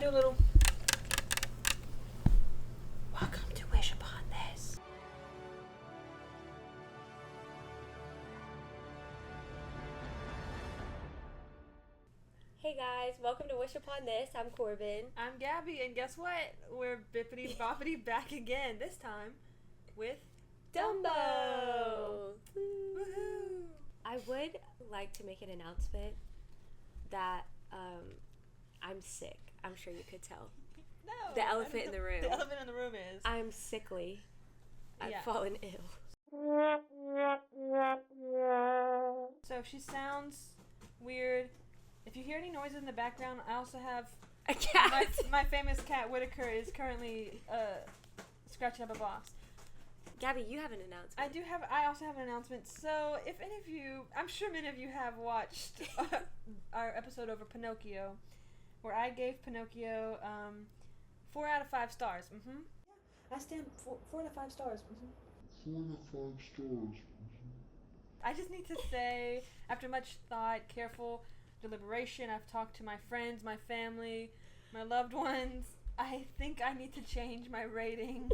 do a little... Welcome to Wish Upon This. Hey guys, welcome to Wish Upon This. I'm Korbyn. I'm Gabby, and guess what? We're bippity boppity back again, this time with Dumbo! Woohoo! I would like to make an announcement that I'm sick. I'm sure you could tell. No. The elephant in the room. The elephant in the room is... I'm sickly. I've Yeah. fallen ill. So if she sounds weird, if you hear any noises in the background, I also have... A cat! My famous cat, Whitaker, is currently scratching up a box. Gabby, you have an announcement. I also have an announcement. So if any of you, I'm sure many of you have watched our episode over Pinocchio, where I gave Pinocchio 4 out of 5 stars. Mm-hmm. I stand 4 out of 5 stars. Mm-hmm. 4 out of 5 stars. I just need to say, after much thought, careful deliberation, I've talked to my friends, my family, my loved ones. I think I need to change my rating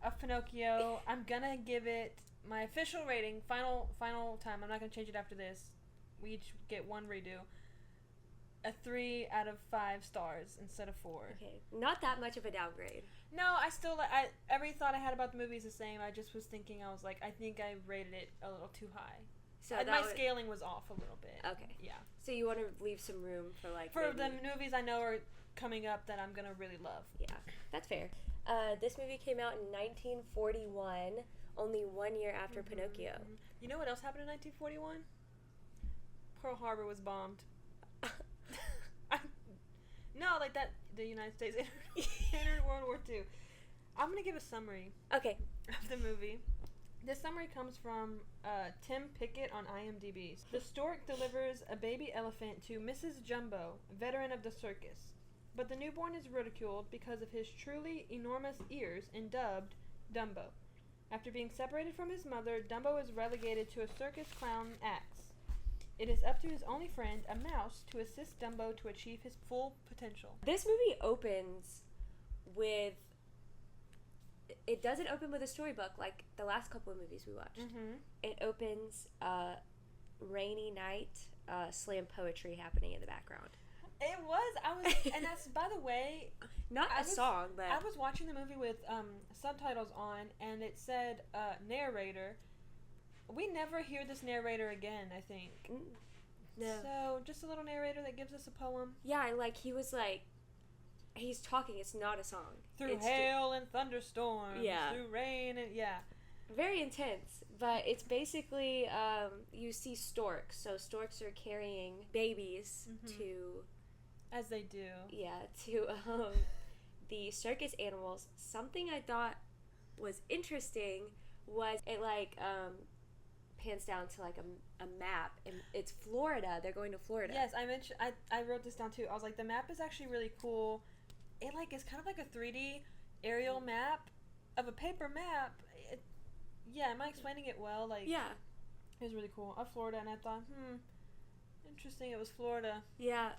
of Pinocchio. I'm gonna give it my official rating, final time. I'm not gonna change it after this. We each get one redo. A 3 out of 5 stars instead of 4. Okay, not that much of a downgrade. No, every thought I had about the movie is the same. I just was thinking, I was like, I think I rated it a little too high. So My scaling was off a little bit. Okay. Yeah. So you want to leave some room for the movies I know are coming up that I'm gonna really love. Yeah, that's fair. This movie came out in 1941, only 1 year after Pinocchio. You know what else happened in 1941? Pearl Harbor was bombed. No, like that, the United States entered World War II. I'm going to give a summary Okay. of the movie. This summary comes from Tim Pickett on IMDb. The stork delivers a baby elephant to Mrs. Jumbo, veteran of the circus. But the newborn is ridiculed because of his truly enormous ears and dubbed Dumbo. After being separated from his mother, Dumbo is relegated to a circus clown act. It is up to his only friend, a mouse, to assist Dumbo to achieve his full potential. This movie opens with... It doesn't open with a storybook like the last couple of movies we watched. Mm-hmm. It opens rainy night, slam poetry happening in the background. It was. And that's, by the way... Not a song, but... I was watching the movie with subtitles on, and it said narrator. We never hear this narrator again, I think. No. So, just a little narrator that gives us a poem. Yeah, he's talking, it's not a song. Through hail and thunderstorms. Yeah. Through rain and, yeah. Very intense, but it's basically, you see storks. So storks are carrying babies to... As they do. Yeah, to the circus animals. Something I thought was interesting was it, pans down to a map, and it's Florida. They're going to Florida. Yes, I wrote this down too. I was like, the map is actually really cool. It is kind of like a 3D aerial map of a paper map. Am I explaining it well? Yeah, it was really cool. Of Florida, and I thought, interesting. It was Florida. Yeah,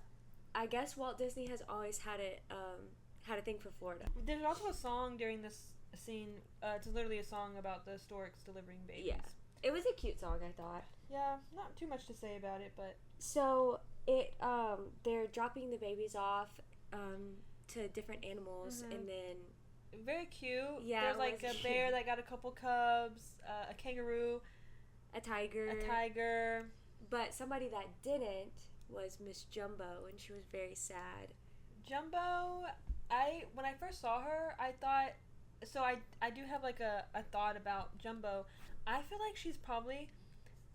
I guess Walt Disney has always had a thing for Florida. There's also a song during this scene. It's literally a song about the storks delivering babies. Yeah. It was a cute song, I thought. Yeah, not too much to say about it, but... So, they're dropping the babies off to different animals, and then... Very cute. Yeah, there's a bear that got a couple cubs, a kangaroo. A tiger. But somebody that didn't was Miss Jumbo, and she was very sad. Jumbo, when I first saw her, I thought... So, I do have, a thought about Jumbo. I feel like she's probably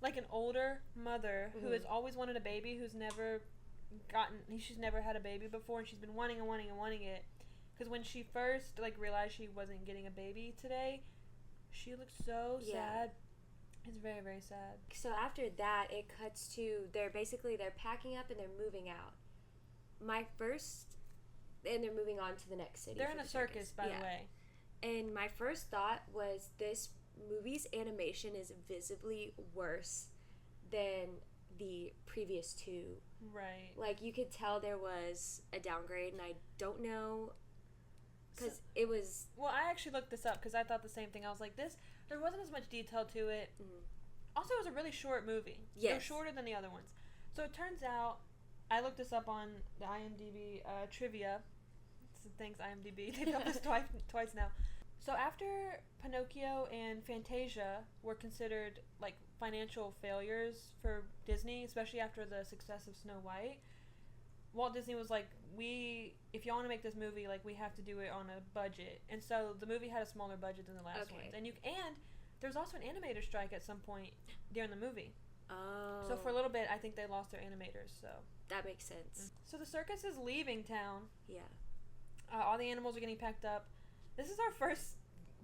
an older mother who has always wanted a baby, she's never had a baby before, and she's been wanting it. Because when she first realized she wasn't getting a baby today, she looked so sad. It's very, very sad. So after that, it cuts to they're packing up and they're moving out. And they're moving on to the next city. They're in a circus, by the way. And my first thought was this movie's animation is visibly worse than the previous two. Right. Like, you could tell there was a downgrade, and I don't know, because it was... Well, I actually looked this up because I thought the same thing. I was like, there wasn't as much detail to it. Also, it was a really short movie. Yes. It was shorter than the other ones. So it turns out, I looked this up on the IMDb trivia. Thanks, IMDb. They've done this twice now. So after Pinocchio and Fantasia were considered like financial failures for Disney, especially after the success of Snow White, Walt Disney was like, if y'all want to make this movie, like, we have to do it on a budget. And so the movie had a smaller budget than the last ones. And there's also an animator strike at some point during the movie. Oh. So for a little bit, I think they lost their animators. So that makes sense. So the circus is leaving town. Yeah. All the animals are getting packed up. This is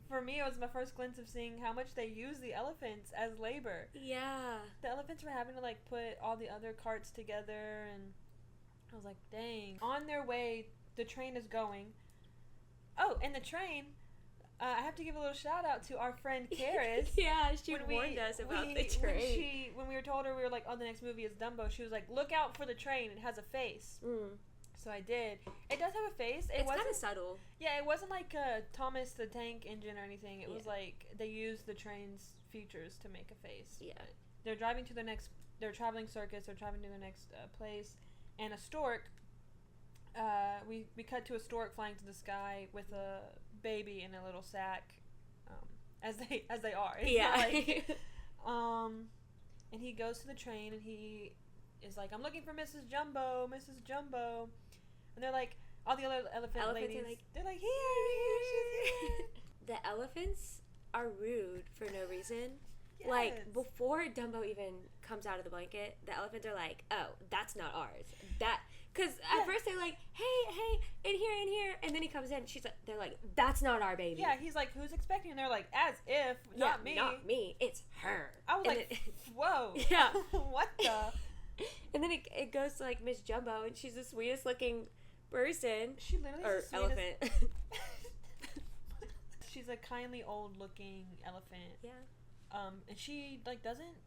for me, it was my first glimpse of seeing how much they use the elephants as labor. Yeah. The elephants were having to, like, put all the other carts together, and I was like, dang. On their way, the train is going. Oh, and the train, I have to give a little shout out to our friend Karis. Yeah, she warned us about the train. When we were told her, we were like, oh, the next movie is Dumbo, she was like, look out for the train. It has a face. So I did. It does have a face. It's kind of subtle. Yeah, it wasn't like Thomas the Tank Engine or anything. It was like they used the train's features to make a face. Yeah. They're driving to they're traveling circus. They're traveling to their next place. And a stork, we cut to a stork flying to the sky with a baby in a little sack, as they are. It's yeah. And he goes to the train and he is like, I'm looking for Mrs. Jumbo. And they're like, all the other elephant ladies, they're like, here, she's here. The elephants are rude for no reason. Yes. Like, before Dumbo even comes out of the blanket, the elephants are like, oh, that's not ours. Because at first they're like, hey, in here. And then he comes in, they're like, that's not our baby. Yeah, he's like, who's expecting? And they're like, as if, not me. Not me, it's her. I was like, whoa. Yeah. What the? And then it goes to, like, Miss Jumbo, and she's the sweetest looking person. She literally or is the elephant. She's a kindly old looking elephant. Yeah. And she, like, doesn't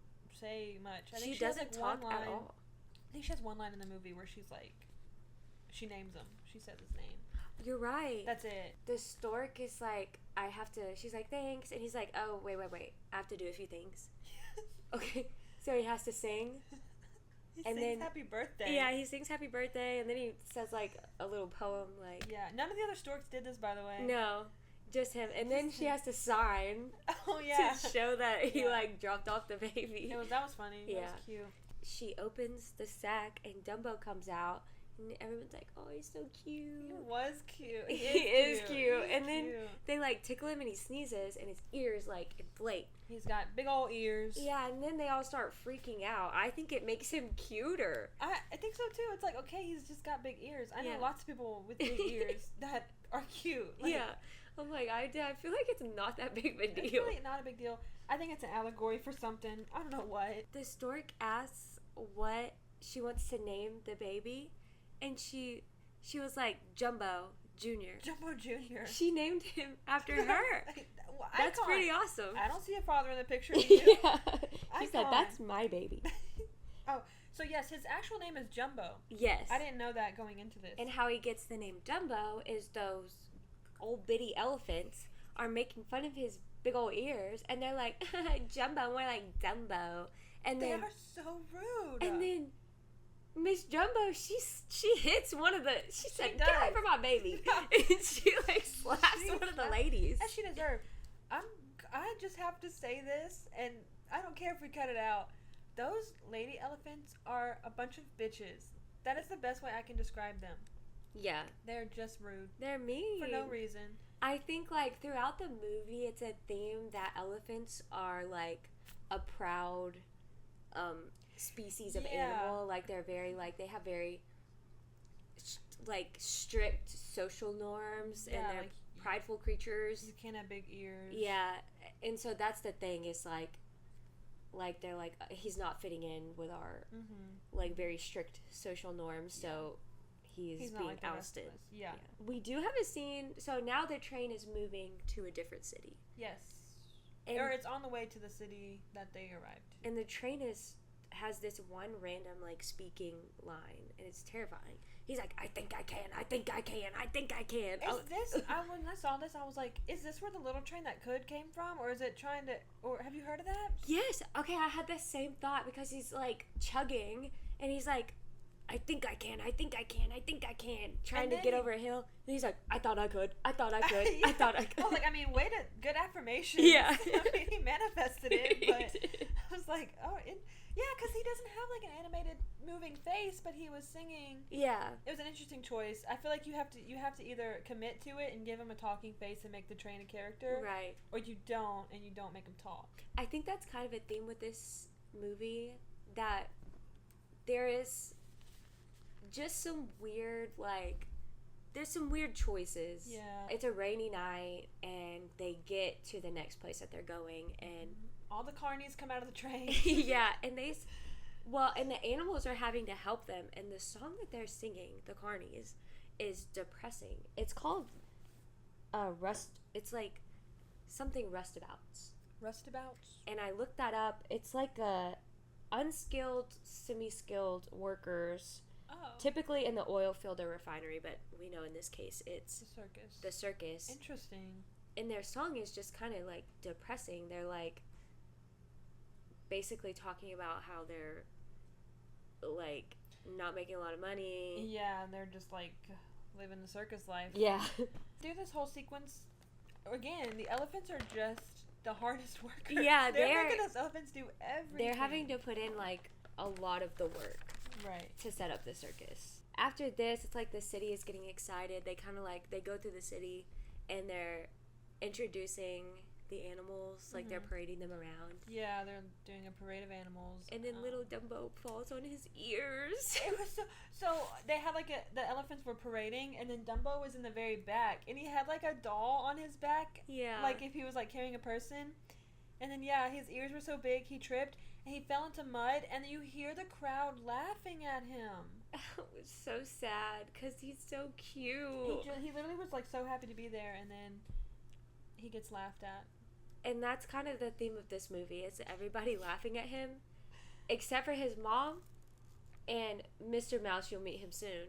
say much. I think she doesn't has, talk one line, at all. I think she has one line in the movie where she's like, she names him. She says his name. You're right. That's it. The stork is like, she's like, thanks. And he's like, oh, wait. I have to do a few things. Okay. So he has to sing. He sings happy birthday. Yeah, he sings happy birthday, and then he says, like, a little poem, like... Yeah, none of the other storks did this, by the way. No, just him. And then she has to sign to show that he, like, dropped off the baby. That was funny. Yeah. That was cute. She opens the sack, and Dumbo comes out, and everyone's like, oh, he's so cute. He was cute. He is cute. And then they, like, tickle him, and he sneezes, and his ears, like, inflate. He's got big old ears. Yeah, and then they all start freaking out. I think it makes him cuter. I think so, too. It's like, okay, he's just got big ears. I know lots of people with big ears that are cute. Like, yeah. I'm like, I feel like it's not that big of a deal. It's really not a big deal. I think it's an allegory for something. I don't know what. The stork asks what she wants to name the baby, and she was like, Jumbo Jr. Jumbo Jr. She named him after her. That's pretty awesome. I don't see a father in the picture. You. Yeah. She said, that's my baby. Oh, so yes, his actual name is Jumbo. Yes. I didn't know that going into this. And how he gets the name Dumbo is those old bitty elephants are making fun of his big old ears, and they're like, Jumbo, more like Dumbo. And they then, are so rude. And then Miss Jumbo, she hits one of the. She said, "Get away from my baby!" Yeah. And she like slaps one of the ladies. As she deserved. I just have to say this, and I don't care if we cut it out. Those lady elephants are a bunch of bitches. That is the best way I can describe them. Yeah, they're just rude. They're mean for no reason. I think like throughout the movie, it's a theme that elephants are like a proud species of animal. Like they're very like they have very like strict social norms, and they're like, prideful creatures. You can't have big ears. Yeah, and so that's the thing. Is like they're like he's not fitting in with our like very strict social norms. So he's being like ousted. Yeah. We do have a scene. So now the train is moving to a different city. Yes. Or it's on the way to the city that they arrived to. And the train is has this one random like speaking line, and it's terrifying. He's like, I think I can, I think I can, I think I can. When I saw this, I was like, is this where the little train that could came from, or is it trying to, or have you heard of that? Yes. Okay, I had the same thought because he's like chugging, and he's like, I think I can, I think I can, I think I can, trying to get over a hill. And he's like, I thought I could, I thought I could, yeah. I thought I could. I was like, I mean, good affirmation. Yeah. I mean, he manifested it, but I was like, oh, yeah, because he doesn't have like an animated moving face, but he was singing. Yeah. It was an interesting choice. I feel like you have to either commit to it and give him a talking face and make the train a character, right? Or you don't, and you don't make him talk. I think that's kind of a theme with this movie, that there is just some weird, like, there's some weird choices. Yeah. It's a rainy night, and they get to the next place that they're going, and all the carnies come out of the train. yeah, and and the animals are having to help them, and the song that they're singing, the carnies, is depressing. It's called it's like something rustabouts. Rustabouts? And I looked that up. It's like unskilled, semi-skilled workers, typically in the oil field or refinery, but we know in this case it's the circus. Interesting. And their song is just kind of like depressing. They're like basically talking about how they're like not making a lot of money. Yeah, and they're just like living the circus life. Yeah. Through this whole sequence, again, the elephants are just the hardest workers. Yeah, they're making those elephants do everything. They're having to put in like a lot of the work, right, to set up the circus. After this, it's like the city is getting excited. They kind of like, they go through the city and they're introducing the animals, like they're parading them around. Yeah, they're doing a parade of animals. And then little Dumbo falls on his ears. It was so they had like the elephants were parading, and then Dumbo was in the very back, and he had like a doll on his back. Yeah. Like if he was like carrying a person. And then his ears were so big, he tripped, and he fell into mud, and you hear the crowd laughing at him. It was so sad, because he's so cute. He literally was like so happy to be there, and then he gets laughed at. And that's kind of the theme of this movie, is everybody laughing at him, except for his mom and Mr. Mouse. You'll meet him soon.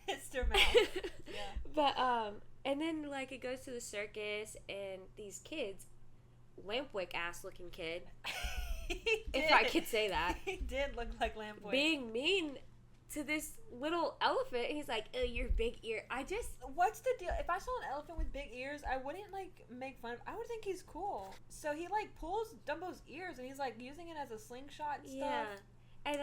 Mr. Mouse. Yeah. But and then like it goes to the circus, and these kids, Lampwick ass looking kid, if I could say that, he did look like Lampwick, being mean to this little elephant. He's like, oh, your big ear. What's the deal? If I saw an elephant with big ears, I wouldn't like make fun of. I would think he's cool. So he like pulls Dumbo's ears, and he's like using it as a slingshot and stuff. Yeah. And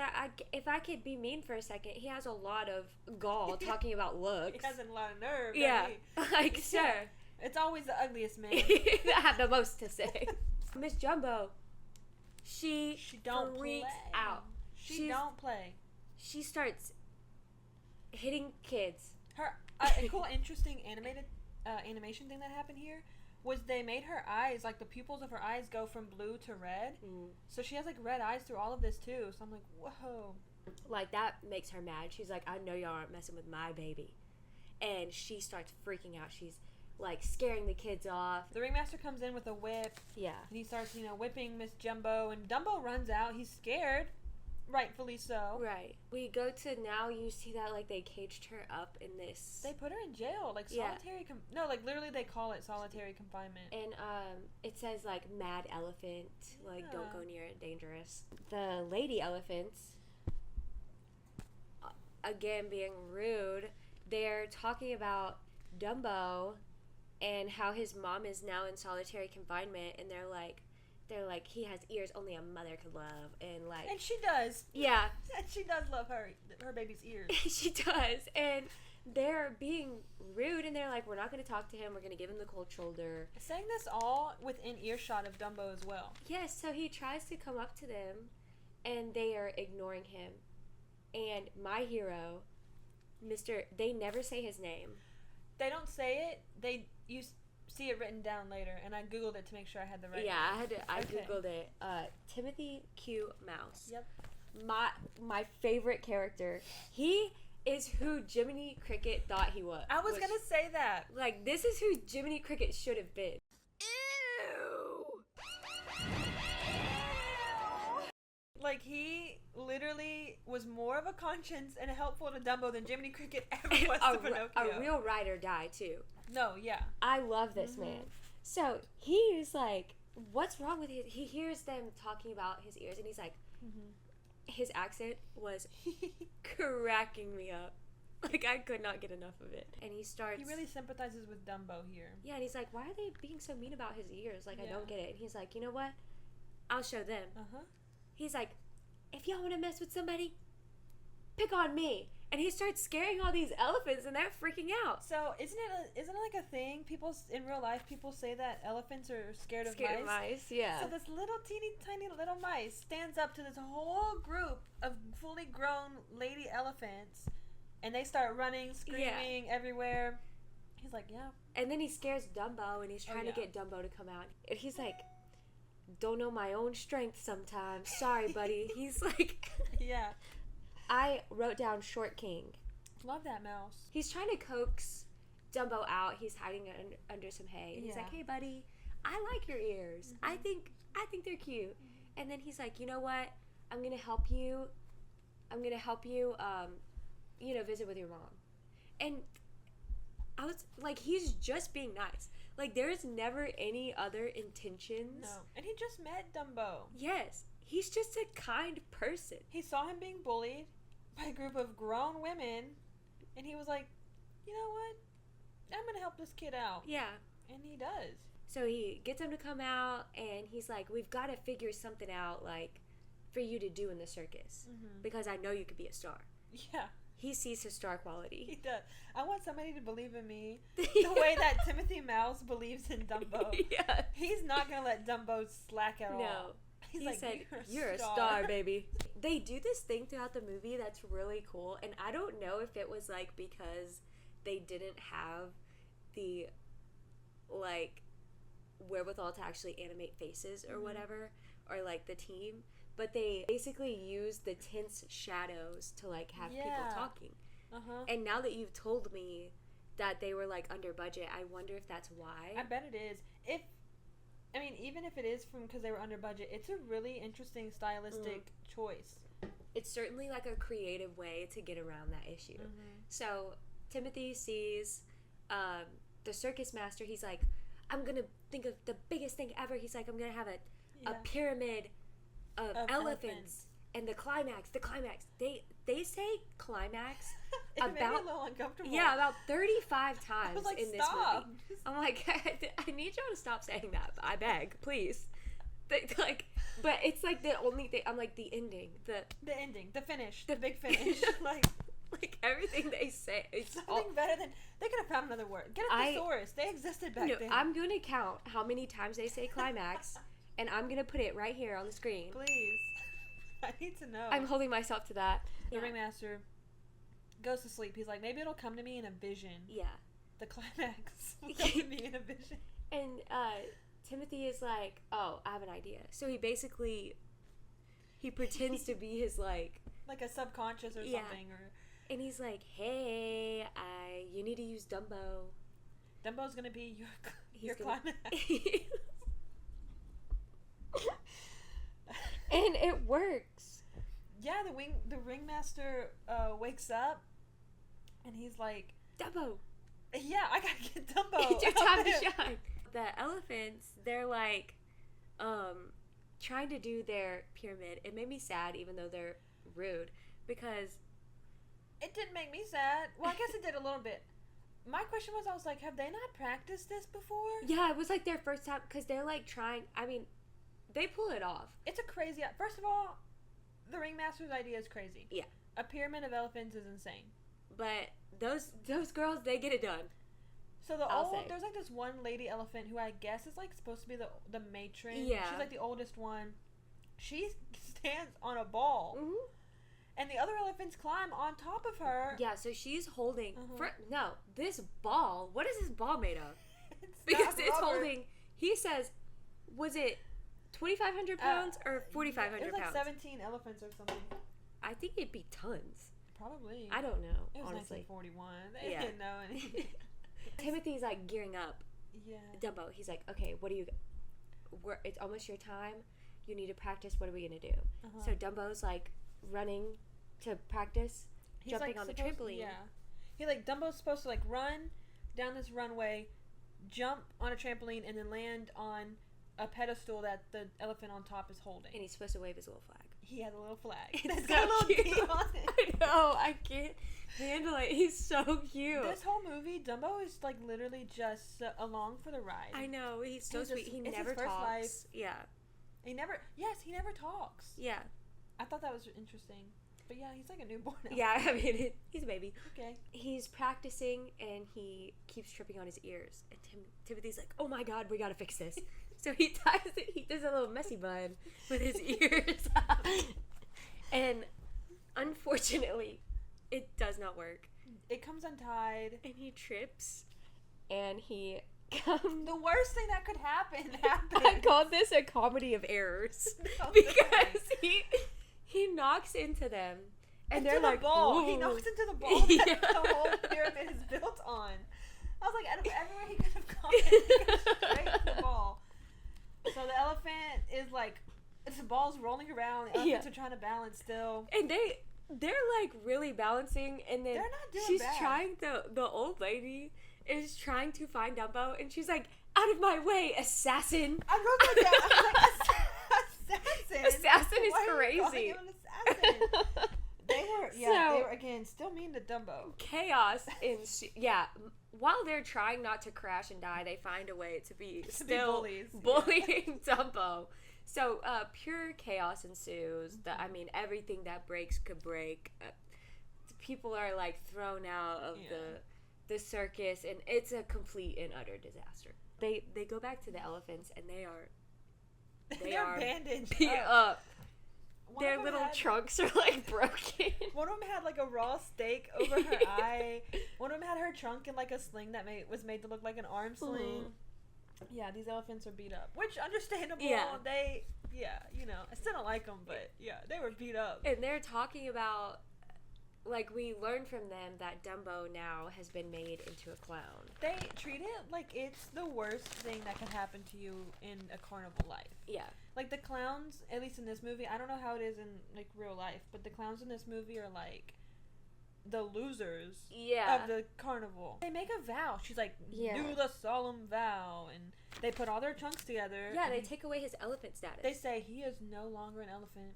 if I could be mean for a second, he has a lot of gall talking about looks. He has a lot of nerve. Yeah. Like, sure. Yeah. It's always the ugliest man. I have the most to say. Miss Jumbo, she don't freaks play. out. She don't play. She starts hitting kids. Her a cool, interesting animation thing that happened here was they made her eyes, like the pupils of her eyes, go from blue to red. So she has like red eyes through all of this too. So I'm like, whoa. Like that makes her mad. She's like, I know y'all aren't messing with my baby, and she starts freaking out. She's like scaring the kids off. The ringmaster comes in with a whip. Yeah. And he starts, whipping Miss Jumbo, and Dumbo runs out. He's scared. Rightfully so. Right. We go to now, you see that like they caged her up in this. They put her in jail, like solitary. No, like literally they call it solitary confinement. And it says like mad elephant, like don't go near it, dangerous. The lady elephants, again being rude, they're talking about Dumbo and how his mom is now in solitary confinement, and they're like he has ears only a mother could love, and she does. Yeah. And she does love her baby's ears. She does. And they're being rude, and they're like, we're not going to talk to him, we're going to give him the cold shoulder. Saying this all within earshot of Dumbo as well. Yes, so he tries to come up to them, and they are ignoring him. And my hero, they never say his name. They don't say it. You see it written down later, and I googled it to make sure I had the right name. I googled it. Timothy Q. Mouse. Yep. My favorite character. He is who Jiminy Cricket thought he was. I was gonna say that. Like, this is who Jiminy Cricket should have been. Ew. like, he literally was more of a conscience and helpful to Dumbo than Jiminy Cricket ever was to Pinocchio. A real ride or die, too. No, yeah. I love this man. So, he's like, what's wrong with his... He hears them talking about his ears, and he's like... His accent was cracking me up. Like, I could not get enough of it. And he starts... He really sympathizes with Dumbo here. Yeah, and he's like, why are they being so mean about his ears? Like, I don't get it. And he's like, you know what? I'll show them. He's like, if y'all want to mess with somebody, pick on me. And he starts scaring all these elephants, and they're freaking out. So, isn't it like a thing? People in real life, people say that elephants are scared of mice. Yeah. So this little teeny tiny little mice stands up to this whole group of fully grown lady elephants, and they start running, screaming everywhere. He's like, yeah. And then he scares Dumbo, and he's trying to get Dumbo to come out. And he's like, don't know my own strength sometimes. Sorry, buddy. He's like... Yeah. I wrote down Short King. Love that mouse. He's trying to coax Dumbo out. He's hiding under some hay. And he's like, hey, buddy, I like your ears. I think they're cute. And then he's like, you know what? I'm going to help you. Visit with your mom. And I was like, he's just being nice. Like, there's never any other intentions. No. And he just met Dumbo. Yes. He's just a kind person. He saw him being bullied by a group of grown women, and he was like, you know what? I'm going to help this kid out. Yeah. And he does. So he gets him to come out, and he's like, we've got to figure something out, like, for you to do in the circus. Because I know you could be a star. Yeah. He sees his star quality. He does. I want somebody to believe in me the way that Timothy Mouse believes in Dumbo. Yeah. He's not going to let Dumbo slack at all. No. He like, said, you're a star, baby. They do this thing throughout the movie that's really cool, and I don't know if it was, like, because they didn't have the, like, wherewithal to actually animate faces or whatever, or, like, the team, but they basically use the tense shadows to, like, have people talking. And now that you've told me that they were, like, under budget, I wonder if that's why. I bet it is. Even if it is because they were under budget, it's a really interesting stylistic choice. It's certainly like a creative way to get around that issue. So Timothy sees the circus master. He's like, I'm going to think of the biggest thing ever. He's like, I'm going to have a pyramid of elephants. And the climax. They say climax it made me a little uncomfortable. Yeah, about 35 times like, in this movie. I'm like, I need y'all to stop saying that. I beg, please. But it's like the only thing. I'm like, the ending, the ending, the finish, the big finish, like everything they say. It's something better than they could have found another word. Get a thesaurus. They existed back then. I'm gonna count how many times they say climax, and I'm gonna put it right here on the screen. Please. I need to know. I'm holding myself to that. The ringmaster goes to sleep. He's like, maybe it'll come to me in a vision. Yeah. The climax will come to me in a vision. And Timothy is like, oh, I have an idea. So he pretends to be his like a subconscious or something. And he's like, hey, you need to use Dumbo. Dumbo's going to be your climax. And it works. Yeah, the ringmaster wakes up, and he's like, Dumbo. Yeah, I gotta get Dumbo. It's your time to shine. The elephants, they're like, trying to do their pyramid. It made me sad, even though they're rude, because it didn't make me sad. Well, I guess it did a little bit. My question was, I was like, have they not practiced this before? Yeah, it was like their first time, because they're like trying. I mean, they pull it off. It's a crazy... First of all, the ringmaster's idea is crazy. Yeah. A pyramid of elephants is insane. But those girls, they get it done. So there's like this one lady elephant who I guess is like supposed to be the matron. Yeah. She's like the oldest one. She stands on a ball. Mm-hmm. And the other elephants climb on top of her. Yeah, so she's holding... this ball... What is this ball made of? Because it's holding... He says... Was it 2,500 pounds or 4,500 pounds? It was like 17 elephants or something. I think it'd be tons. Probably. I don't know, it was honestly. 1941. They didn't know anything. Timothy's like gearing up. Yeah. Dumbo, he's like, okay, what do you... It's almost your time. you need to practice. What are we gonna do? So Dumbo's like running to practice jumping on the trampoline. Yeah. Dumbo's supposed to like run down this runway, jump on a trampoline, and then land on a pedestal that the elephant on top is holding. And he's supposed to wave his little flag. He has a little flag. It's got a little D on it. I know. I can't handle it. He's so cute. This whole movie, Dumbo is like literally just along for the ride. I know. He's so sweet. He never talks. Life. Yeah. He never talks. Yeah. I thought that was interesting. But yeah, he's like a newborn now. Yeah, I mean, he's a baby. Okay. He's practicing, and he keeps tripping on his ears. And Timothy's like, oh my god, we gotta fix this. So he does a little messy bun with his ears. And unfortunately, it does not work. It comes untied. And he trips. And he the worst thing that could happen happened. I called this a comedy of errors. Because he knocks into them. And they're like, ball. He knocks into the ball that the whole pyramid is built on. I was like, everywhere he could have gone, he goes straight to the ball. So the elephant is like, the ball's rolling around. The elephants are trying to balance still. And they're like really balancing. And then they're not doing she's bad. trying, the old lady is trying to find Dumbo. And she's like, out of my way, assassin. I wrote that down. I was like, assassin? Assassin is Why crazy. Are you calling him an assassin? They were again still mean to Dumbo. Chaos while they're trying not to crash and die, they find a way to be bullying Dumbo. So pure chaos ensues. Everything that breaks could break. People are like thrown out of the circus, and it's a complete and utter disaster. They go back to the elephants, and they are bandaged beat up. Their little trunks are like broken. One of them had like a raw steak over her eye. One of them had her trunk in like a sling that was made to look like an arm sling. Yeah, these elephants are beat up, which understandable. Yeah. I still don't like them, but yeah, they were beat up. And they're talking about, like, we learned from them that Dumbo now has been made into a clown. They treat it like it's the worst thing that can happen to you in a carnival life. Yeah. Like, the clowns, at least in this movie, I don't know how it is in, like, real life, but the clowns in this movie are, like, the losers of the carnival. They make a vow. She's like, do the solemn vow, and they put all their trunks together. Yeah, they take away his elephant status. They say he is no longer an elephant.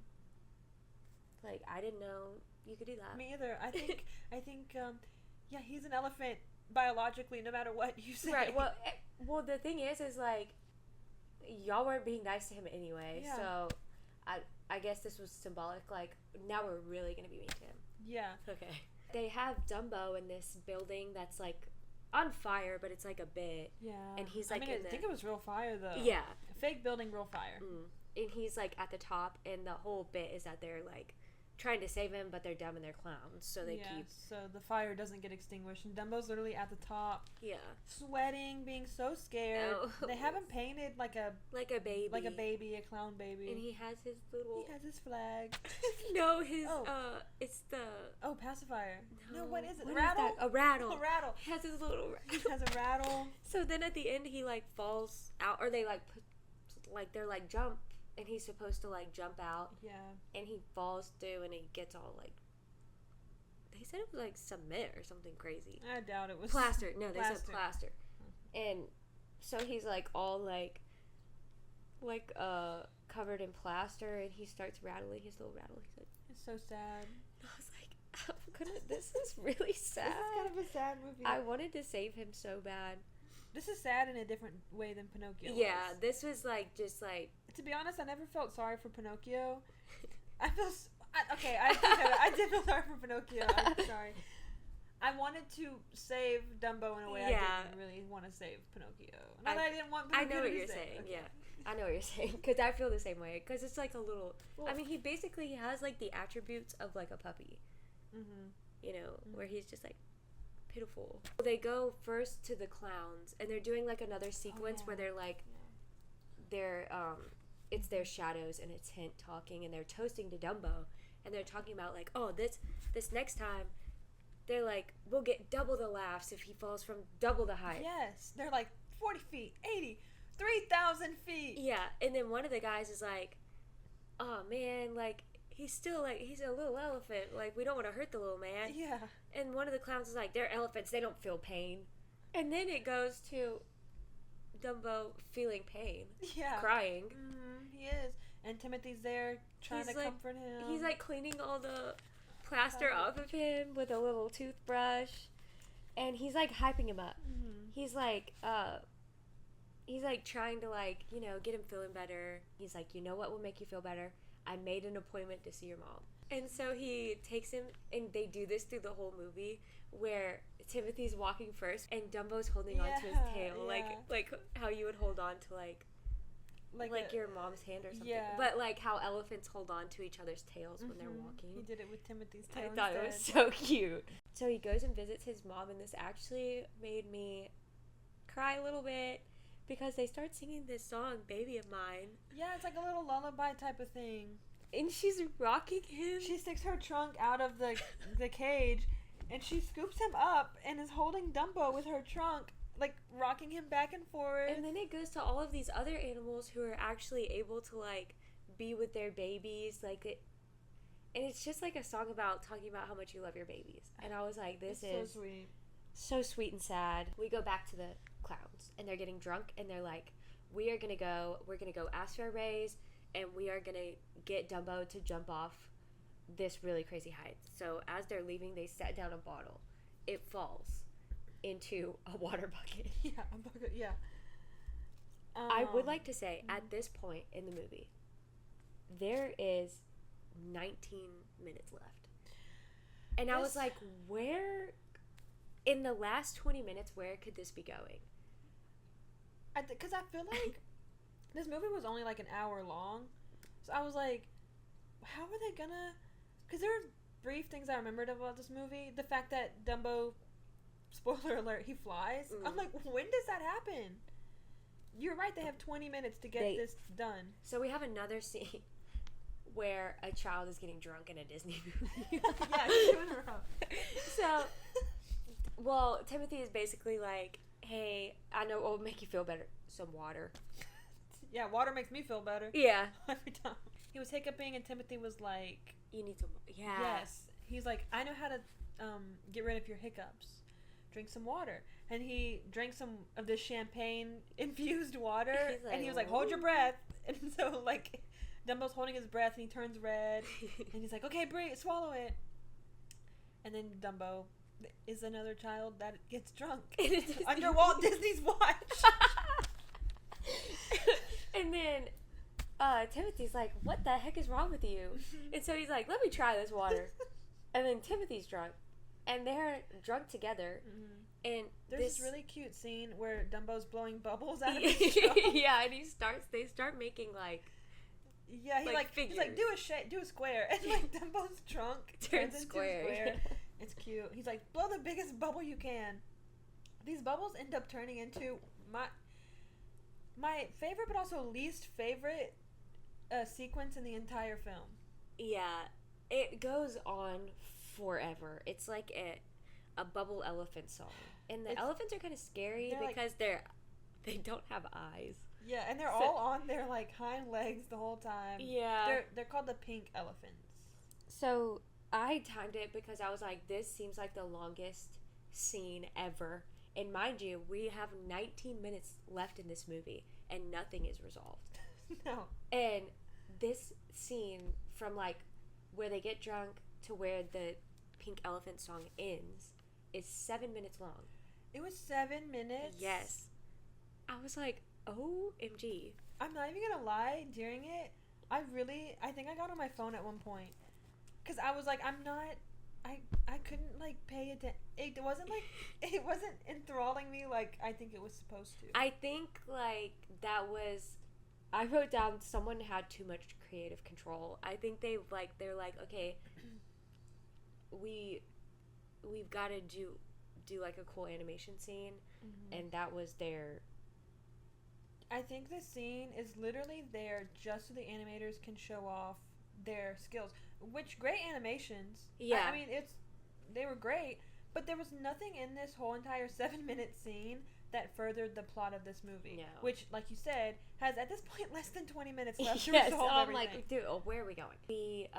Like, I didn't know you could do that. Me either. I think, he's an elephant biologically, no matter what you say. Right, well, the thing is, like, y'all weren't being nice to him anyway, so I guess this was symbolic, like, now we're really gonna be mean to him. Yeah. Okay. They have Dumbo in this building that's, like, on fire, but it's, like, a bit. Yeah. And he's, like, I think it was real fire, though. Yeah. Fake building, real fire. And he's, like, at the top, and the whole bit is that they're, like, trying to save him, but they're dumb and they're clowns, so they keep... so the fire doesn't get extinguished, and Dumbo's literally at the top. Yeah. Sweating, being so scared. Oh. They haven't painted like a baby. Like a baby, a clown baby. And he has his little... He has his flag. No, it's the... Oh, pacifier. No, what is it? What rattle? Is that? A rattle. A rattle. He has his little rattle. He has a rattle. So then at the end, he, like, falls out, or they, like, they're, like, jump. And he's supposed to, like, jump out. Yeah. And he falls through, and he gets all, like... They said it was, like, cement or something crazy. I doubt it was... Plaster. No, they said plaster. And so he's, like, all, like, covered in plaster, and he starts rattling his little rattle. He's like... It's so sad. I was like, this is really sad. This is kind of a sad movie. I wanted to save him so bad. This is sad in a different way than Pinocchio was. Yeah, this was, like, just, like... To be honest, I never felt sorry for Pinocchio. I did feel sorry for Pinocchio. I'm sorry. I wanted to save Dumbo in a way I didn't really want to save Pinocchio. Not that I didn't want Pinocchio I know what to you're save. saying, Okay. yeah. I know what you're saying, because I feel the same way. Because it's, like, a little... Well, I mean, he basically has, like, the attributes of, like, a puppy. Mm-hmm. You know, where he's just, like... pitiful. They go first to the clowns, and they're doing, like, another sequence where they're, like, they're, it's their shadows, and it's Hint talking, and they're toasting to Dumbo, and they're talking about, like, oh, this next time, they're like, we'll get double the laughs if he falls from double the height. Yes. They're, like, 40 feet, 80, 3,000 feet. Yeah, and then one of the guys is like, oh man, like, he's still, like, he's a little elephant. Like, we don't want to hurt the little man. Yeah. And one of the clowns is like, they're elephants, they don't feel pain. And then it goes to Dumbo feeling pain. Yeah. Crying. He is. And Timothy's there trying to comfort him. He's, like, cleaning all the plaster off of him with a little toothbrush. And he's, like, hyping him up. He's like trying to, like, you know, get him feeling better. He's like, you know what will make you feel better? I made an appointment to see your mom. And so he takes him, and they do this through the whole movie, where Timothy's walking first, and Dumbo's holding on to his tail, like how you would hold on to, like your mom's hand or something. Yeah. But, like, how elephants hold on to each other's tails when they're walking. He did it with Timothy's tail I thought it was so cute. So he goes and visits his mom, and this actually made me cry a little bit, because they start singing this song, Baby of Mine. Yeah, it's like a little lullaby type of thing. And she's rocking him. She sticks her trunk out of the cage, and she scoops him up and is holding Dumbo with her trunk, like, rocking him back and forth. And then it goes to all of these other animals who are actually able to, like, be with their babies, like, and it's just, like, a song about talking about how much you love your babies. And I was like, this is so sweet. So sweet and sad. We go back to the clowns, and they're getting drunk, and they're like, we're gonna go ask for a raise, and we are gonna get Dumbo to jump off this really crazy height. So as they're leaving, they set down a bottle. It falls into a water bucket. Yeah, a bucket, yeah. I would like to say, at this point in the movie, there is 19 minutes left. And I was like, where, in the last 20 minutes, where could this be going? Because I feel like this movie was only like an hour long. So I was like, how are they gonna... Because there are brief things I remembered about this movie. The fact that Dumbo, spoiler alert, he flies. I'm like, when does that happen? You're right, they have 20 minutes to get this done. So we have another scene where a child is getting drunk in a Disney movie. Yeah, 2 in a row. So, well, Timothy is basically like, hey, I know what will make you feel better. Some water. Yeah, water makes me feel better. Yeah. Every time. He was hiccuping, and Timothy was like... You need some... Yeah. Yes. He's like, I know how to get rid of your hiccups. Drink some water. And he drank some of this champagne-infused water, like, and he was like, hold your breath. And so, like, Dumbo's holding his breath, and he turns red. And he's like, okay, breathe, swallow it. And then Dumbo is another child that gets drunk under Walt Disney's watch. And then Timothy's like, what the heck is wrong with you? And so he's like, let me try this water. And then Timothy's drunk, and they're drunk together. And there's this really cute scene where Dumbo's blowing bubbles out of his trunk. Yeah, and they start making like... Yeah, he's like, do a square. And like Dumbo's trunk turns square. Into a square. It's cute. He's like, blow the biggest bubble you can. These bubbles end up turning into my favorite but also least favorite sequence in the entire film. Yeah, it goes on forever. It's like a bubble elephant song. And the elephants are kind of scary because they don't have eyes. Yeah, and they're all on their like hind legs the whole time. Yeah. They're called the pink elephants. So I timed it because I was like, this seems like the longest scene ever. And mind you, we have 19 minutes left in this movie, and nothing is resolved. No. And this scene, from like where they get drunk to where the pink elephant song ends, is 7 minutes long. It was 7 minutes? Yes. I was like, OMG. I'm not even gonna lie, during it, I think I got on my phone at one point. Because I was like, I couldn't, like, pay attention. It wasn't enthralling me like I think it was supposed to. I think, like, I wrote down someone had too much creative control. I think they're like, okay, we've got to do, like, a cool animation scene. Mm-hmm. And that was their... I think this scene is literally there just so the animators can show off their skills. Which, great animations. Yeah. I mean, they were great, but there was nothing in this whole entire 7-minute scene that furthered the plot of this movie. No. Which, like you said, has at this point less than 20 minutes left to yes, resolve I'm everything. like, dude, where are we going? We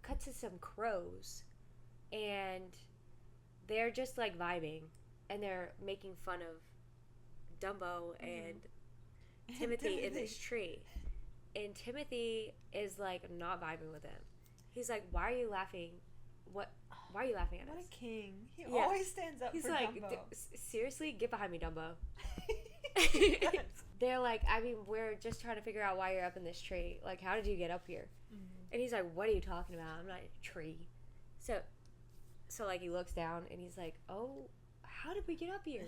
cut to some crows, and they're just like vibing, and they're making fun of Dumbo and Timothy in this tree. And Timothy is like not vibing with him. He's like, "Why are you laughing? Why are you laughing at us?" What a king! He always stands up He's for like, Dumbo. seriously, get behind me, Dumbo. Yes. They're like, I mean, we're just trying to figure out why you're up in this tree. Like, how did you get up here? And he's like, what are you talking about? I'm not a tree. So like, he looks down and he's like, oh, how did we get up here?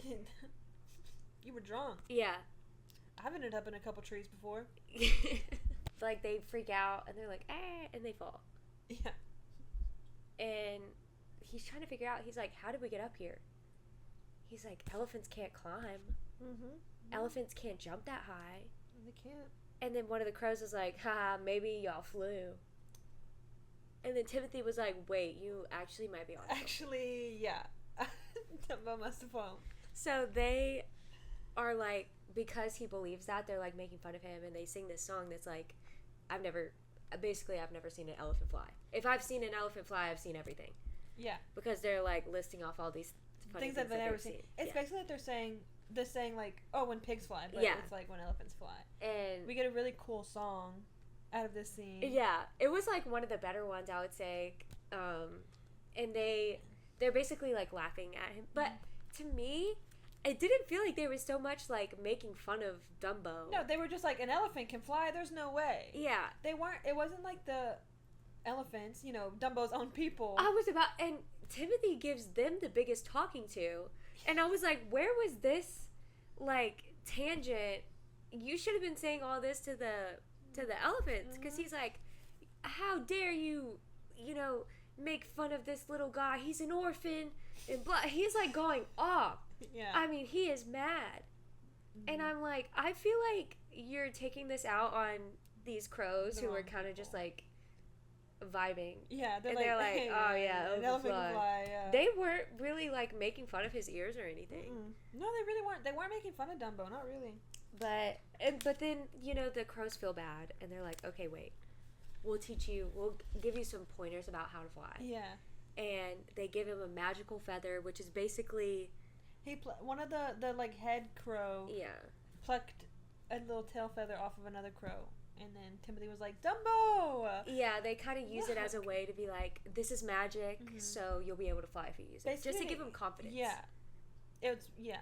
You were drunk. Yeah. I've ended up in a couple trees before. Like, they freak out and they're like, and they fall. Yeah. And he's trying to figure out, he's like, how did we get up here? He's like, elephants can't climb. Elephants can't jump that high. They can't. And then one of the crows was like, haha, maybe y'all flew. And then Timothy was like, wait, you actually might be on something. Actually, yeah. Dumbo must have flown. So they are like, because he believes that, they're like making fun of him, and they sing this song that's like, I've never seen an elephant fly. If I've seen an elephant fly, I've seen everything. Yeah. Because they're like listing off all these funny things that I've never seen. It's basically that they're saying like, oh, when pigs fly, but it's like when elephants fly. And we get a really cool song out of this scene. Yeah, it was like one of the better ones, I would say. And they're basically like laughing at him. But to me, it didn't feel like they were so much like making fun of Dumbo. No, they were just like, an elephant can fly, there's no way. Yeah. They weren't, it wasn't like the elephants, Dumbo's own people. And Timothy gives them the biggest talking to. And I was like, where was this, like, tangent? You should have been saying all this to the elephants. Because he's like, how dare you, make fun of this little guy. He's an orphan. And blah. He's, like, going off. Yeah. I mean, he is mad. And I'm like, I feel like you're taking this out on these crows who are kind of just, like, vibing. Yeah, they're like, hey, oh yeah, an elephant can fly. Yeah. They weren't really like making fun of his ears or anything. No, they really weren't. They weren't making fun of Dumbo, not really. But then the crows feel bad and they're like, okay, wait, we'll give you some pointers about how to fly. Yeah. And they give him a magical feather, which is basically one of the like head crow. Yeah. Plucked a little tail feather off of another crow. And then Timothy was like, Dumbo! Yeah, they kind of use it as a way to be like, this is magic, so you'll be able to fly if you use it. Just to give him confidence. Yeah. Yeah.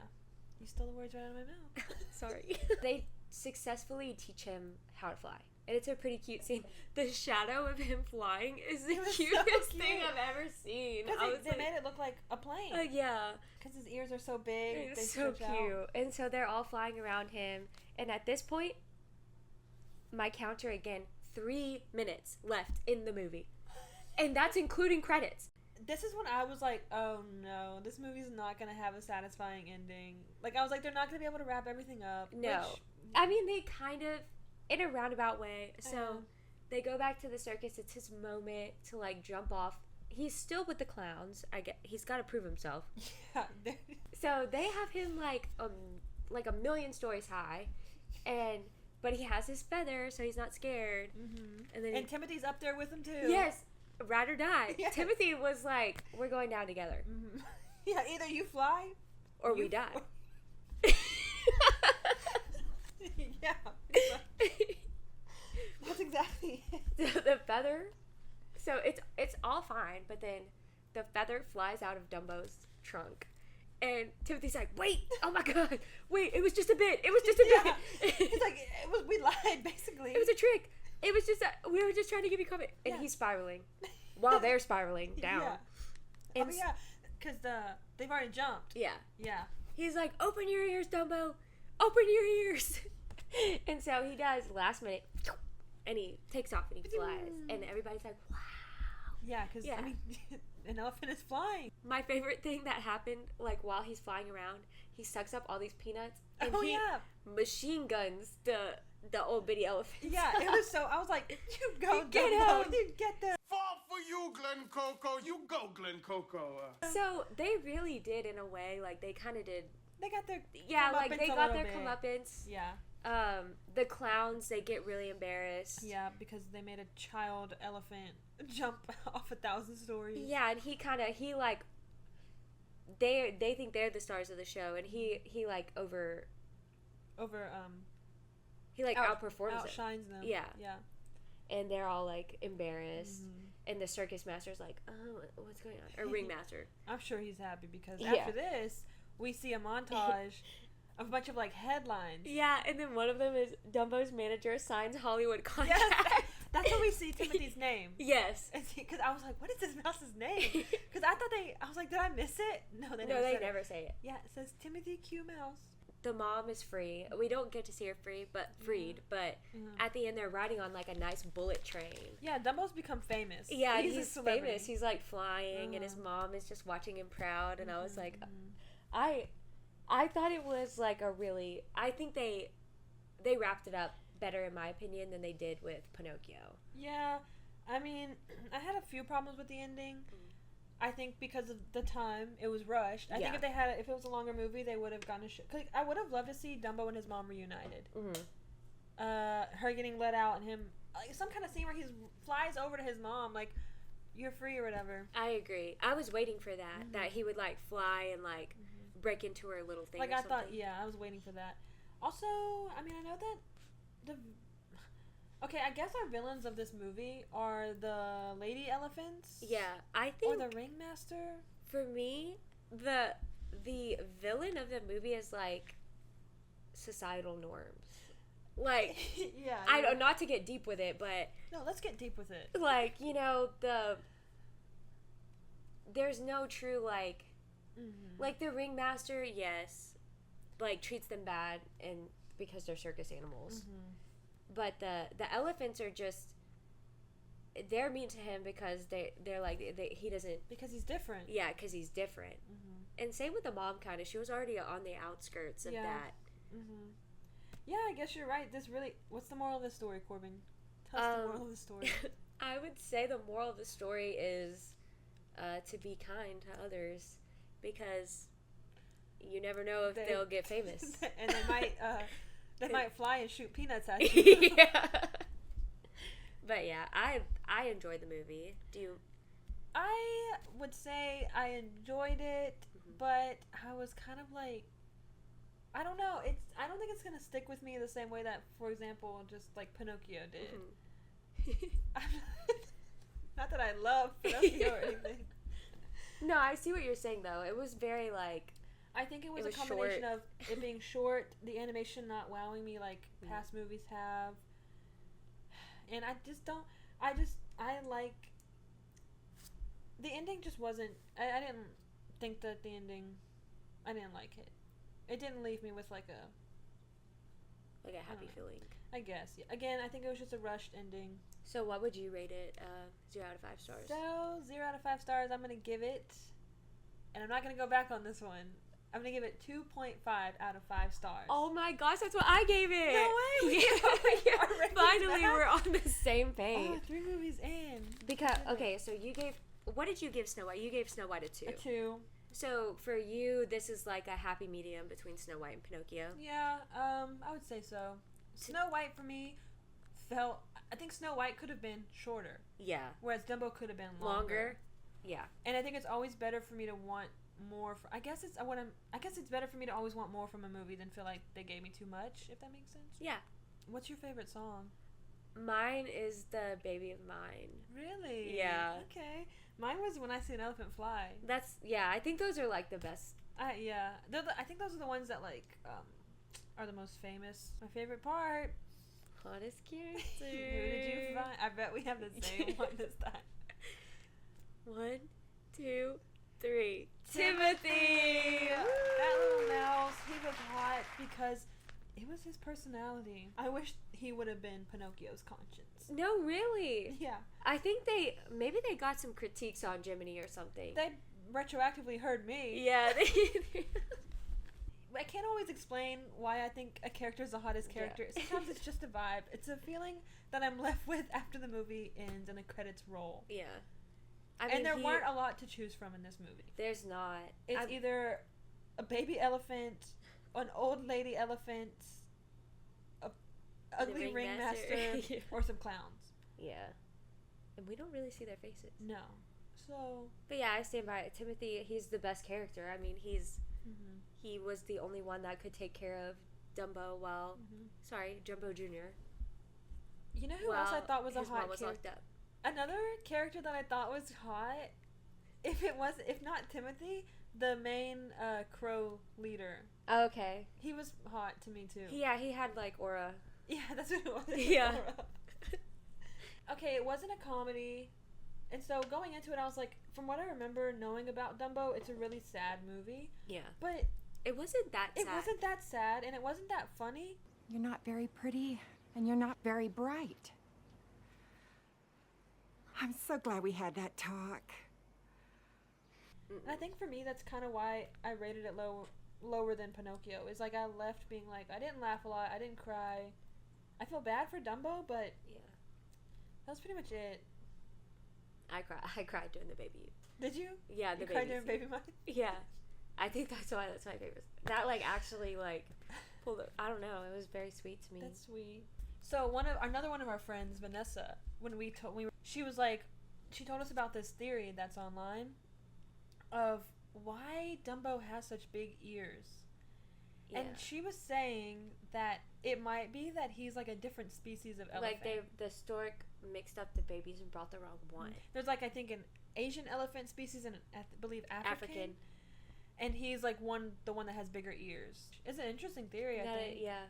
You stole the words right out of my mouth. Sorry. They successfully teach him how to fly. And it's a pretty cute scene. The shadow of him flying is the cutest thing I've ever seen. They made it look like a plane. Yeah. Because his ears are so big. It's so cute. Out. And so they're all flying around him. And at this point, my counter again, 3 minutes left in the movie. And that's including credits. This is when I was like, oh no, this movie's not going to have a satisfying ending. Like, I was like, they're not going to be able to wrap everything up. No. I mean, they kind of, in a roundabout way. So, they go back to the circus. It's his moment to, like, jump off. He's still with the clowns. He's got to prove himself. Yeah. So, they have him, like a million stories high. But he has his feather, so he's not scared. And Timothy's up there with him, too. Yes. Ride or die. Yes. Timothy was like, we're going down together. Yeah, either you fly... Or we die. Yeah. That's exactly it. The feather... So it's all fine, but then the feather flies out of Dumbo's trunk. And Timothy's like, wait, oh my god, wait, it was just a bit. It was just a bit. He's like, we lied, basically. It was a trick. It was just we were just trying to give you comment. And he's spiraling while they're spiraling down. Yeah. Because they've already jumped. Yeah. Yeah. He's like, open your ears, Dumbo. Open your ears. And so he does last minute, and he takes off and he flies. And everybody's like, wow. Yeah, because, I mean... An elephant is flying. My favorite thing that happened, like, while he's flying around, he sucks up all these peanuts, and machine guns the old bitty elephant. Yeah, it was so, I was like, you go, get Dumbo, you get there. Fall for you, Glen Coco. You go, Glen Coco. So, they really did, in a way, like, they kind of did they got their like they comeuppance a got their little bit. comeuppance. Yeah. The clowns, they get really embarrassed. Yeah, because they made a child elephant jump off 1,000 stories. Yeah, and he like they think they're the stars of the show, and he like he like outperforms them. Outshines them. Yeah. Yeah. And they're all like embarrassed. And the circus master's like, oh, what's going on? Or ringmaster. I'm sure he's happy because after this, we see a montage of a bunch of like headlines. Yeah, and then one of them is Dumbo's manager signs Hollywood contract. Yes, that's how we see Timothy's name. Yes. Because I was like, what is this mouse's name? Because I was like, did I miss it? No, they never say it. Yeah, it says Timothy Q. Mouse. The mom is free. We don't get to see her freed, but at the end they're riding on like a nice bullet train. Yeah, Dumbo's become famous. Yeah, he's famous. He's like flying, and his mom is just watching him proud. And I was like, I thought it was like I think they wrapped it up better in my opinion than they did with Pinocchio. Yeah, I mean, I had a few problems with the ending. I think because of the time, it was rushed. I think if it was a longer movie, they would have gone to cause I would have loved to see Dumbo and his mom reunited. Her getting let out and him, like some kind of scene where he flies over to his mom, like, you're free or whatever. I agree. I was waiting for that, that he would like fly and like break into her little thing. Like or something. I was waiting for that. Also, I mean, I know that okay, I guess our villains of this movie are the lady elephants. Yeah, I think. Or the ringmaster. For me, the villain of the movie is like societal norms. Like, I don't, not to get deep with it, but no, let's get deep with it. Like, you know, there's no true like the ringmaster, yes, like treats them bad and because they're circus animals. But the elephants are just, they're mean to him because they're like he doesn't, because he's different. Yeah, because he's different. And same with the mom, kind of. She was already on the outskirts of that. Yeah, I guess you're right. What's the moral of the story, Korbyn? Tell us the moral of the story. I would say the moral of the story is to be kind to others, because you never know if they'll get famous. And they might fly and shoot peanuts at you. Yeah. But yeah, I enjoyed the movie. Do you? I would say I enjoyed it, but I was kind of like, I don't know. I don't think it's gonna stick with me the same way that, for example, just like Pinocchio did. Not that I love Pinocchio or anything. No, I see what you're saying though. It was very like. I think it was a combination of it being short, the animation not wowing me like past movies have, and I like the ending just wasn't. I didn't think that the ending. I didn't like it. It didn't leave me with like a happy feeling. I guess. Yeah. Again, I think it was just a rushed ending. So what would you rate it? 0 out of 5 stars. So 0 out of 5 stars. I'm gonna give it, and I'm not gonna go back on this one. I'm gonna give it 2.5 out of 5 stars. Oh my gosh, that's what I gave it. No way. Yeah. Finally, we're on the same page. 3 movies in. Because so you gave. What did you give Snow White? You gave Snow White a 2. A 2. So for you, this is like a happy medium between Snow White and Pinocchio. Yeah, I would say so. Snow White for me felt. I think Snow White could have been shorter. Yeah. Whereas Dumbo could have been longer. Yeah. And I think it's always better for me to want more. I guess it's better for me to always want more from a movie than feel like they gave me too much. If that makes sense. Yeah. What's your favorite song? Mine is the Baby of Mine. Really? Yeah. Okay. Mine was When I See an Elephant Fly. I think those are like the best. Yeah. I think those are the ones that like are the most famous. My favorite part. Hottest character. Who did you find? I bet we have the same one this time. 1, 2, 3. Timothy! That little mouse, he was hot because it was his personality. I wish he would have been Pinocchio's conscience. No, really? Yeah. I think maybe they got some critiques on Jiminy or something. They retroactively heard me. Yeah. I can't always explain why I think a character is the hottest character. Yeah. Sometimes it's just a vibe. It's a feeling that I'm left with after the movie ends and the credits roll. Yeah. And there weren't a lot to choose from in this movie. There's not. It's either a baby elephant, an old lady elephant, a ugly ringmaster, Yeah. or some clowns. Yeah. And we don't really see their faces. No. So. But yeah, I stand by it. Timothy, he's the best character. I mean, he was the only one that could take care of Dumbo while, Jumbo Jr. You know who else I thought was a hot was locked up. Another character that I thought was hot, if not Timothy, the main crow leader. Oh, okay. He was hot to me too. Yeah, he had like aura. Yeah, that's what it was. Yeah. Aura. Okay, it wasn't a comedy. And so going into it, I was like, from what I remember knowing about Dumbo, it's a really sad movie. Yeah. But it wasn't that sad. It wasn't that sad, and it wasn't that funny. You're not very pretty, and you're not very bright. I'm so glad we had that talk. And I think for me, that's kind of why I rated it lower than Pinocchio. Is like I left being like, I didn't laugh a lot, I didn't cry. I feel bad for Dumbo, but yeah, that was pretty much it. I cried during the baby. Did you? Yeah, you cried during Baby Mine? Yeah, I think that's my favorite. That like actually like pulled it. I don't know. It was very sweet to me. That's sweet. So another one of our friends, Vanessa, she was like, she told us about this theory that's online of why Dumbo has such big ears. Yeah. And she was saying that it might be that he's like a different species of elephant. Like the stork mixed up the babies and brought the wrong one. There's like I think an Asian elephant species and I believe African. And he's like the one that has bigger ears. It's an interesting theory, I think. Yeah.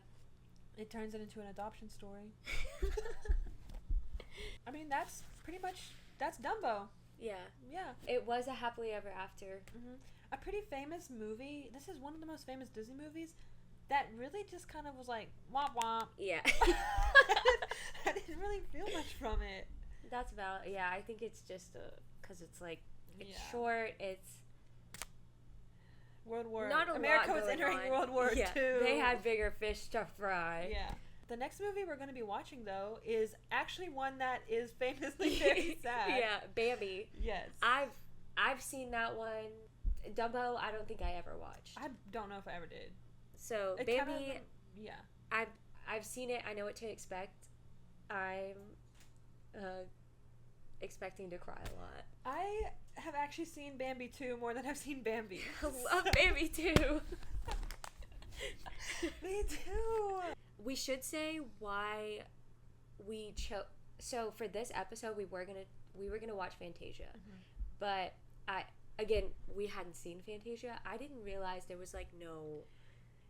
It turns it into an adoption story. I mean, that's Dumbo. Yeah. Yeah. It was a happily ever after. Mm-hmm. A pretty famous movie. This is one of the most famous Disney movies that really just kind of was like, womp womp. Yeah. I didn't really feel much from it. That's valid. Yeah, I think it's just because it's like, it's short, it's... World War. Not a America lot was entering on. World War II. They had bigger fish to fry. Yeah. The next movie we're going to be watching, though, is actually one that is famously very sad. Yeah, Bambi. Yes. I've seen that one. Dumbo, I don't think I ever watched. I don't know if I ever did. So it Bambi, yeah. I've seen it. I know what to expect. I'm expecting to cry a lot. I have actually seen Bambi 2 more than I've seen Bambi. I love Bambi 2. Me too. We should say why we chose. So for this episode, we were gonna watch Fantasia, but we hadn't seen Fantasia. I didn't realize there was like no.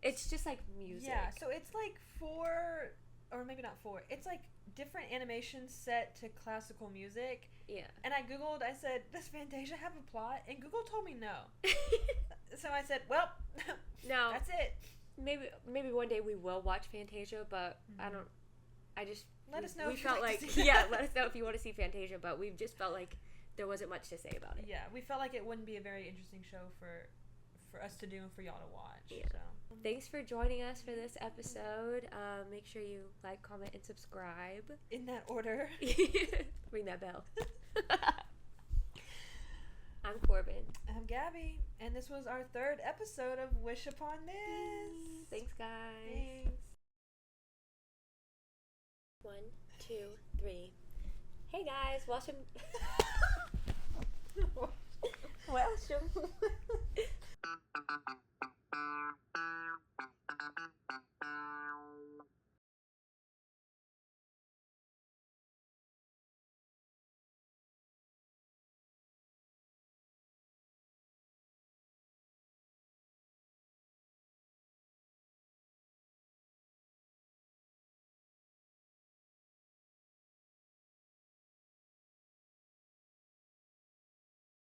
It's just like music. Yeah, so it's like 4, or maybe not 4. It's like different animations set to classical music. Yeah. And I Googled, I said, does Fantasia have a plot? And Google told me no. So I said, well, no. That's it. Maybe one day we will watch Fantasia, but let us know if you like to see let us know if you want to see Fantasia, but we've just felt like there wasn't much to say about it. Yeah, we felt like it wouldn't be a very interesting show for us to do and for y'all to watch. Yeah. So. Thanks for joining us for this episode. Make sure you like, comment, and subscribe. In that order. Ring that bell. I'm Korbyn. I'm Gabby, and this was our 3rd episode of Wish Upon This. Thanks, guys. Thanks. 1, 2, 3. Hey guys, welcome. Welcome.